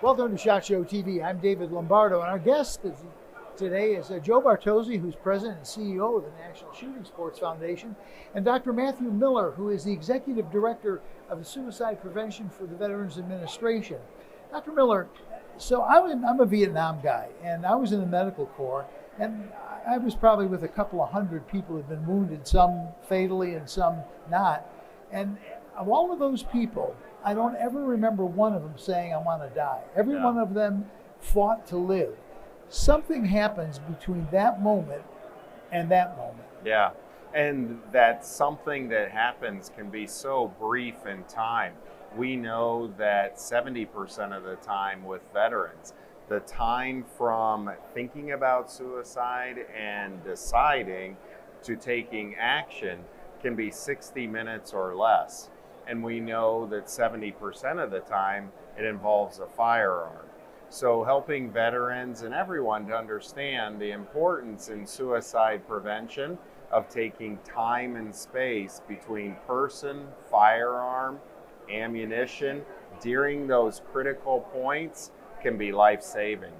Welcome to SHOT Show TV. I'm David Lombardo, and our guest today is Joe Bartozzi, who's President and CEO of the National Shooting Sports Foundation, and Dr. Mattew Miller, who is the Executive Director of the Suicide Prevention for the Veterans Administration. Dr. Miller, so I'm a Vietnam guy, and I was in the medical corps, and I was probably with a couple of hundred people who had been wounded, some fatally and some not. And of all of those people, I don't ever remember one of them saying, I want to die. Every one of them fought to live. Something happens between that moment and that moment. Yeah, and that something that happens can be so brief in time. We know that 70% of the time with veterans, the time from thinking about suicide and deciding to taking action can be 60 minutes or less. And we know that 70% of the time it involves a firearm. So helping veterans and everyone to understand the importance in suicide prevention of taking time and space between person, firearm, ammunition during those critical points can be life-saving.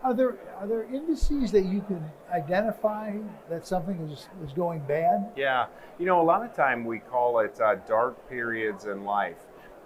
Are there indices that you can identify that something is going bad? Yeah, a lot of time we call it dark periods in life.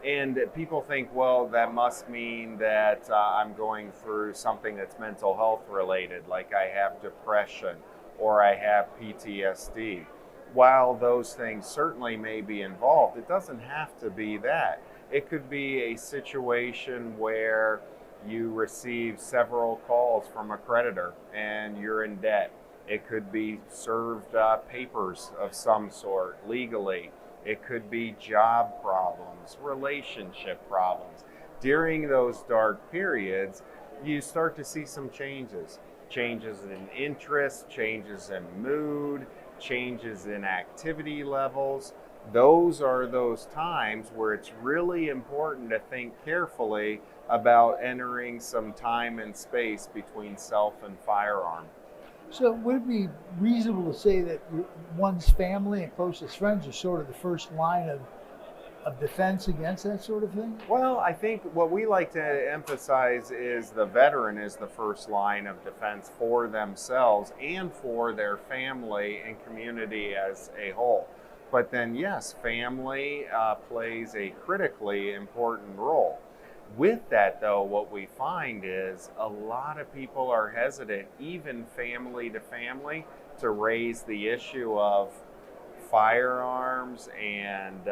And people think, well, that must mean that I'm going through something that's mental health related, like I have depression or I have PTSD. While those things certainly may be involved, it doesn't have to be that. It could be a situation where you receive several calls from a creditor and you're in debt. It could be served papers of some sort legally. It could be job problems, relationship problems. During those dark periods, you start to see some changes. Changes in interest, changes in mood, changes in activity levels. Those are those times where it's really important to think carefully about entering some time and space between self and firearm. So would it be reasonable to say that one's family and closest friends are sort of the first line of defense against that sort of thing? Well, I think what we like to emphasize is the veteran is the first line of defense for themselves and for their family and community as a whole. But then, yes, family plays a critically important role. With that, though, what we find is a lot of people are hesitant, even family to family, to raise the issue of firearms and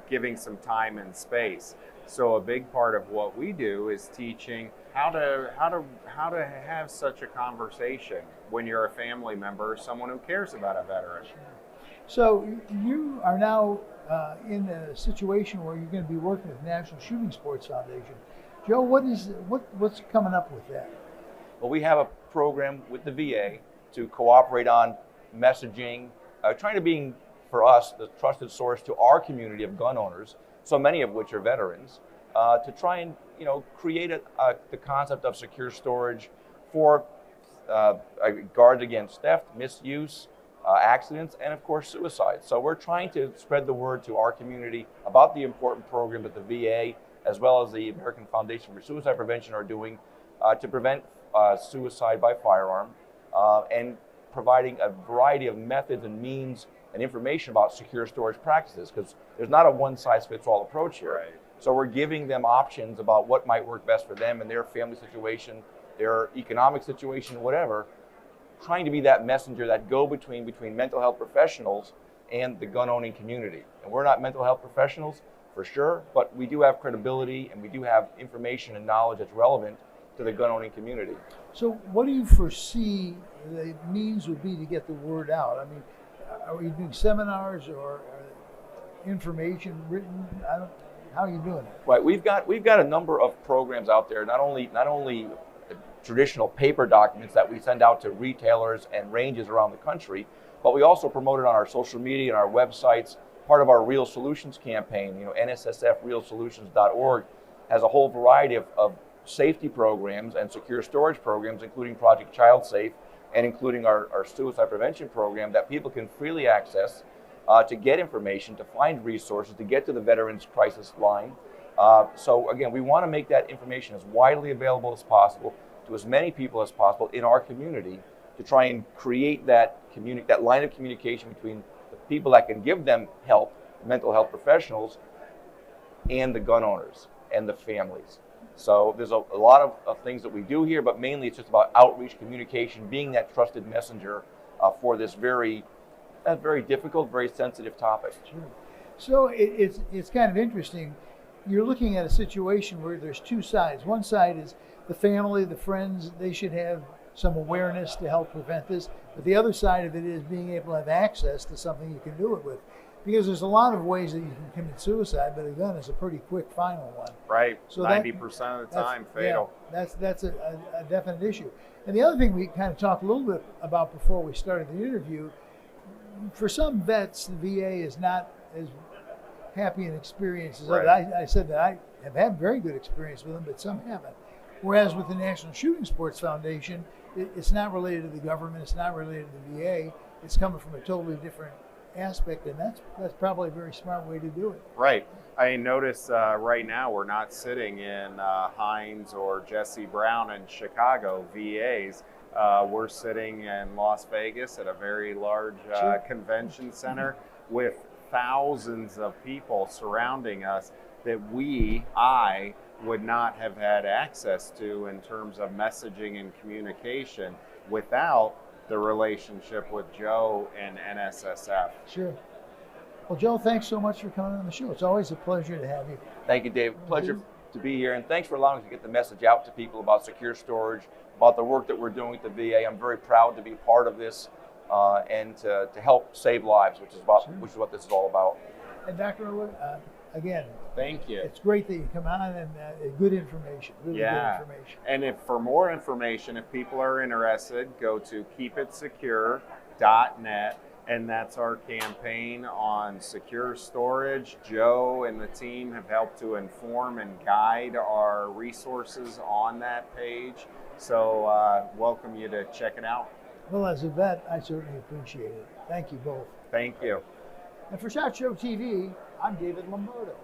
giving some time and space. So a big part of what we do is teaching how to have such a conversation when you're a family member or someone who cares about a veteran. So you are now in a situation where you're going to be working with the National Shooting Sports Foundation. Joe, what's coming up with that? Well, we have a program with the VA to cooperate on messaging, trying to be, for us, the trusted source to our community of gun owners, so many of which are veterans, to try and create the concept of secure storage for guards against theft, misuse, accidents, and of course suicide. So we're trying to spread the word to our community about the important program that the VA as well as the American Foundation for Suicide Prevention are doing to prevent suicide by firearm and providing a variety of methods and means and information about secure storage practices, because there's not a one-size-fits-all approach here. Right. So we're giving them options about what might work best for them and their family situation, their economic situation, whatever, trying to be that messenger, that go-between between mental health professionals and the gun-owning community. And we're not mental health professionals, for sure, but we do have credibility and we do have information and knowledge that's relevant to the gun-owning community. So what do you foresee the means would be to get the word out? I mean, are you doing seminars or information written? How are you doing it? Right, we've got a number of programs out there, not only traditional paper documents that we send out to retailers and ranges around the country, but we also promote it on our social media and our websites. Part of our Real Solutions campaign, NSSFRealSolutions.org has a whole variety of safety programs and secure storage programs, including Project Child Safe and including our suicide prevention program that people can freely access to get information, to find resources, to get to the Veterans Crisis Line, So again, we want to make that information as widely available as possible to as many people as possible in our community to try and create that line of communication between the people that can give them help, mental health professionals, and the gun owners and the families. So there's a lot of things that we do here, but mainly it's just about outreach, communication, being that trusted messenger for this very difficult, very sensitive topic. Sure. So it's kind of interesting. You're looking at a situation where there's two sides. One side is the family, the friends, they should have some awareness to help prevent this. But the other side of it is being able to have access to something you can do it with. Because there's a lot of ways that you can commit suicide, but a gun is a pretty quick final one. Right, so 90% of the time, fatal. Yeah, that's a definite issue. And the other thing we kind of talked a little bit about before we started the interview, for some vets, the VA is not as happy an experience as others. I said that I have had very good experience with them, but some haven't. Whereas with the National Shooting Sports Foundation, it's not related to the government, it's not related to the VA, it's coming from a totally different aspect, and that's probably a very smart way to do it. Right. I notice right now we're not sitting in Hines or Jesse Brown in Chicago, VAs. We're sitting in Las Vegas at a very large convention center with thousands of people surrounding us that I would not have had access to in terms of messaging and communication without the relationship with Joe and NSSF. Sure. Well, Joe, thanks so much for coming on the show. It's always a pleasure to have you. Thank you, Dave. Pleasure to be here, and thanks for allowing us to get the message out to people about secure storage, about the work that we're doing with the VA. I'm very proud to be part of this and to help save lives, which is what this is all about. And Dr. Miller, again, thank you. It's great that you come on and good information, really good information. And for more information, if people are interested, go to keepitsecure.net, and that's our campaign on secure storage. Joe and the team have helped to inform and guide our resources on that page. So welcome you to check it out. Well, as a vet, I certainly appreciate it. Thank you both. Thank you. And for SHOT Show TV, I'm David Lombardo.